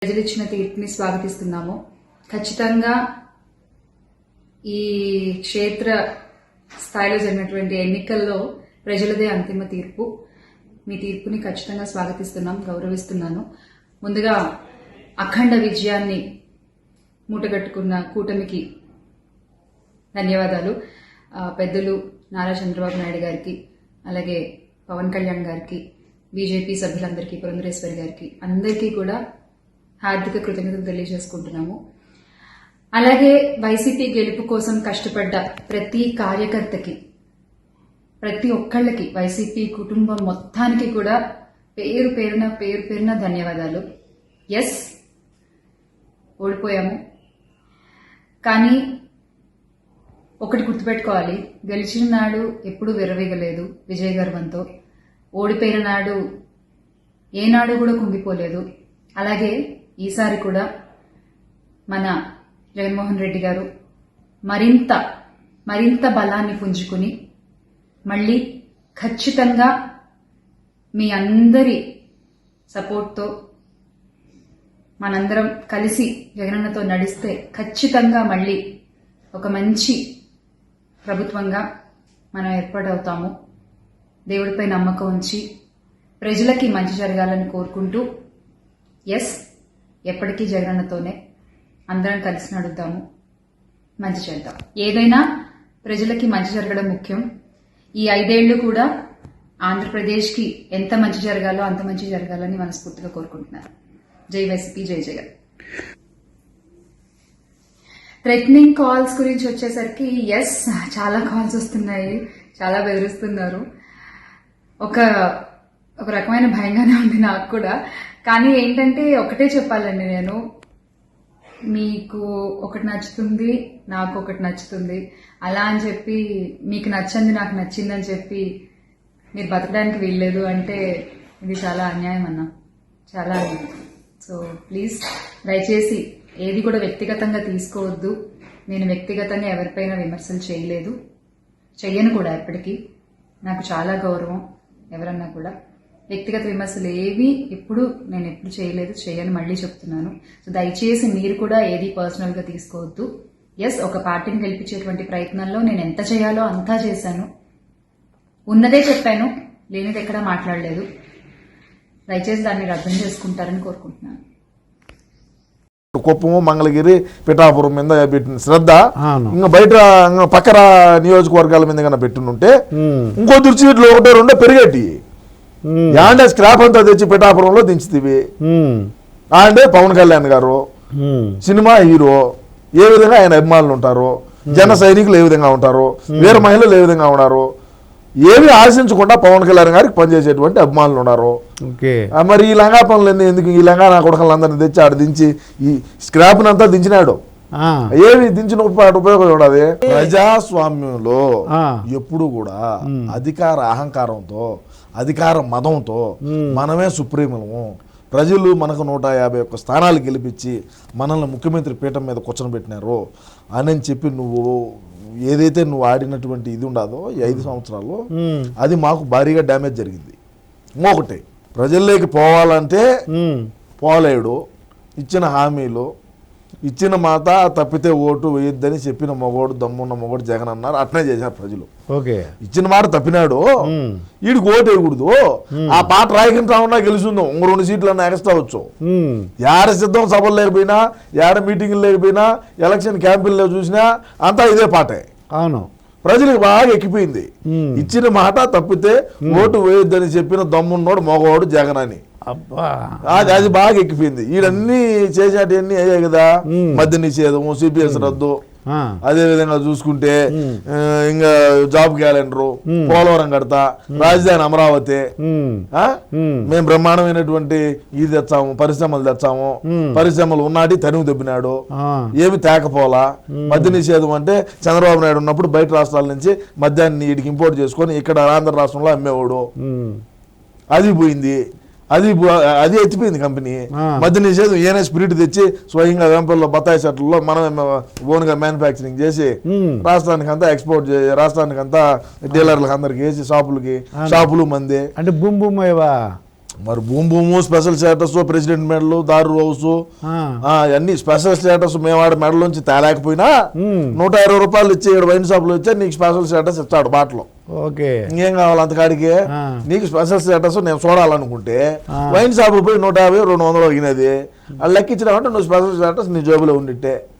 ప్రజలు ఇచ్చిన తీర్పుని స్వాగతిస్తున్నాము. ఖచ్చితంగా ఈ క్షేత్ర స్థాయిలో జరిగినటువంటి ఎన్నికల్లో ప్రజలదే అంతిమ తీర్పు. మీ తీర్పుని ఖచ్చితంగా స్వాగతిస్తున్నాం, గౌరవిస్తున్నాను. ముందుగా అఖండ విజయాన్ని మూటగట్టుకున్న కూటమికి ధన్యవాదాలు. పెద్దలు నారా చంద్రబాబు నాయుడు గారికి, అలాగే పవన్ కళ్యాణ్ గారికి, బీజేపీ సభ్యులందరికీ, పురంధరేశ్వరి గారికి, అందరికీ కూడా హార్దిక కృతజ్ఞతలు తెలియజేసుకుంటున్నాము. అలాగే వైసీపీ గెలుపు కోసం కష్టపడ్డ ప్రతి కార్యకర్తకి, ప్రతి ఒక్కళ్ళకి, వైసీపీ కుటుంబం మొత్తానికి కూడా పేరు పేరున ధన్యవాదాలు. ఎస్, ఓడిపోయాము, కానీ ఒకటి గుర్తుపెట్టుకోవాలి, గెలిచిన నాడు ఎప్పుడూ విర్రవీగలేదు విజయ గర్వంతో, ఓడిపోయిన నాడు ఏనాడు కూడా కుంగిపోలేదు. అలాగే ఈసారి కూడా మన జగన్మోహన్ రెడ్డి గారు మరింత బలాన్ని పుంజుకుని మళ్ళీ ఖచ్చితంగా మీ అందరి సపోర్ట్తో మనందరం కలిసి జగనన్నతో నడిస్తే ఖచ్చితంగా మళ్ళీ ఒక మంచి ప్రభుత్వంగా మనం ఏర్పాటవుతాము. దేవుడిపై నమ్మకం ఉంచి ప్రజలకి మంచి జరగాలని కోరుకుంటూ, ఎస్, ఎప్పటికీ జగనన్నతోనే అందరం కలిసి నడుద్దాము, మంచి చేద్దాం. ఏదైనా ప్రజలకి మంచి జరగడం ముఖ్యం. ఈ 5 ఏళ్లు కూడా ఆంధ్రప్రదేశ్కి ఎంత మంచి జరగాలో అంత మంచి జరగాలని మనస్ఫూర్తిగా కోరుకుంటున్నాను. జై వైసీపీ, జై జగన్. థ్రెటనింగ్ కాల్స్ గురించి వచ్చేసరికి, ఎస్, చాలా కాల్స్ వస్తున్నాయి, చాలా బెదిరిస్తున్నారు. ఒక రకమైన భయంగానే ఉంది నాకు కూడా. కానీ ఏంటంటే ఒకటే చెప్పాలండి, నేను మీకు ఒకటి నచ్చుతుంది, నాకు ఒకటి నచ్చుతుంది, అలా అని చెప్పి మీకు నచ్చింది నాకు నచ్చిందని చెప్పి మీరు బతకడానికి వీల్లేదు అంటే ఇది చాలా అన్యాయం అన్న, చాలా అన్యాయం. సో ప్లీజ్, దయచేసి ఏది కూడా వ్యక్తిగతంగా తీసుకోవద్దు. నేను వ్యక్తిగతంగా ఎవరిపైన విమర్శలు చేయలేదు, చెయ్యను కూడా. ఎప్పటికీ నాకు చాలా గౌరవం ఎవరన్నా కూడా. వ్యక్తిగత విమర్శలు ఏవి నేను ఎప్పుడు చేయలేదు, చేయని మళ్ళీ చెప్తున్నాను. సో దయచేసి మీరు కూడా ఏది పర్సనల్ గా తీసుకోవద్దు. ఎస్, ఒక పార్టీని గెలిపించేటువంటి ప్రయత్నంలో నేను ఎంత చేయాలో అంతా చేశాను, ఉన్నదే చెప్పాను, లేనిది ఎక్కడా మాట్లాడలేదు. దయచేసి దాన్ని మీరు అర్థం చేసుకుంటారని కోరుకుంటున్నాను. కుప్పము, మంగళగిరి, పిఠాపురం మీద పెట్టిన శ్రద్ధ ఇంకా బయట పక్కన నియోజకవర్గాల మీద కన్నా పెట్టునుంటే ఇంకో సీట్లు 1-2 పెరిగేటి. అంటే స్క్రాప్ అంతా తెచ్చి పిఠాపురంలో దించుతీవి. అంటే పవన్ కళ్యాణ్ గారు సినిమా హీరో, ఏ విధంగా ఆయన అభిమానులు ఉంటారు, జన సైనికులు ఏ విధంగా ఉంటారు, వీర మహిళలు ఏ విధంగా ఉన్నారు, ఏమి ఆశించకుండా పవన్ కళ్యాణ్ గారికి పనిచేసేటువంటి అభిమానులు ఉన్నారు. మరి ఈ లంగా పనులన్నీ ఎందుకు? ఈ లంగా నా కొడుకులందరినీ తెచ్చి ఆడ దించి ఈ స్క్రాప్ అంతా దించినాడు. ఏమి దించిన ఉపయోగం చూడాలి. ప్రజాస్వామ్యంలో ఎప్పుడు కూడా అధికార అహంకారంతో, అధికార మదంతో మనమే సుప్రీములము, ప్రజలు మనకు 151 స్థానాలు గెలిపించి మనల్ని ముఖ్యమంత్రి పీఠం మీద కూర్చొని అని చెప్పి నువ్వు ఏదైతే నువ్వు ఆడినటువంటి ఇది ఉండదో ఈ 5 సంవత్సరాలు, అది మాకు భారీగా డ్యామేజ్ జరిగింది. ఇంకొకటి, ప్రజల్లోకి పోవాలంటే పోలేడు, ఇచ్చిన హామీలు, ఇచ్చిన మాట తప్పితే ఓటు వేయొద్దని చెప్పిన మొగోడు, దమ్మున్న మొగోడు జగన్ అన్నారు. అట్నే చేశారు ప్రజలు. ఇచ్చిన మాట తప్పినాడు, వీడికి ఓటు వేయకూడదు, ఆ పాట రాయకుండా ఉన్నా గెలుచుందాం, 2 సీట్లు అన్నా ఎక్స్ట్రా వచ్చు. ఏడ సిద్ధం సభలు లేకపోయినా, ఏడ మీటింగ్లు లేకపోయినా, ఎలక్షన్ క్యాంపెయిన్లో చూసినా అంతా ఇదే పాటే. అవును, ప్రజలకు బాగా ఎక్కిపోయింది. ఇచ్చిన మాట తప్పితే ఓటు వేయొద్దని చెప్పిన దమ్మున్నోడు మొగోడు జగన్ అని. అది బాగా ఎక్కిపోయింది. వీడన్నీ చేసేటన్నీ అయ్యాయి కదా, మద్య నిషేధము, సిపిఎస్ రద్దు, అదే విధంగా చూసుకుంటే ఇంకా జాబ్ క్యాలెండరు, పోలవరం కడతా, రాజధాని అమరావతి, మేము బ్రహ్మాండమైనటువంటి ఇది తెచ్చాము, పరిశ్రమలు తెచ్చాము, పరిశ్రమలు ఉన్నాటి తనివి దొబ్బినాడు, ఏమి తేకపోలా. మద్య నిషేధం అంటే చంద్రబాబు నాయుడు ఉన్నప్పుడు బయట రాష్ట్రాల నుంచి మద్యాన్ని వీడికి ఇంపోర్ట్ చేసుకొని ఇక్కడ ఆంధ్ర రాష్ట్రంలో అమ్మేవాడు, అది పోయింది. అది ఎత్తిపోయింది కంపెనీ. మద్య నిషేధం ఏనే స్పిరిట్ తెచ్చి స్వయంగా వేంపల్లో బత్తాయి చెట్లలో మనం ఓన్గా మ్యానుఫ్యాక్చరింగ్ చేసి రాష్ట్రానికి అంతా ఎక్స్పోర్ట్ చేసి, రాష్ట్రానికి అంతా డీలర్లకు అందరికి వేసి, షాపులు మంది అంటే మరి భూము స్పెషల్ స్టేటస్, ప్రెసిడెంట్ మెడల్, దారు హౌస్ అన్ని స్పెషల్ స్టేటస్ మేము ఆడ మెడల్ నుంచి తేలేకపోయినా 120 రూపాయలు ఇచ్చి ఇక్కడ వైన్ షాప్ లో ఇచ్చా నీకు స్పెషల్ స్టేటస్ ఇస్తాడు బాటలో. ఓకే, ఇంకేం కావాలి అంతకాడికి? నీకు స్పెషల్ స్టేటస్ నేను చూడాలనుకుంటే వైన్ షాప్ పోయి 150, 200 అడిగినది వాళ్ళు లెక్కించినామంటే నువ్వు స్పెషల్ స్టేటస్ నీ జేబులో ఉండిట్టే.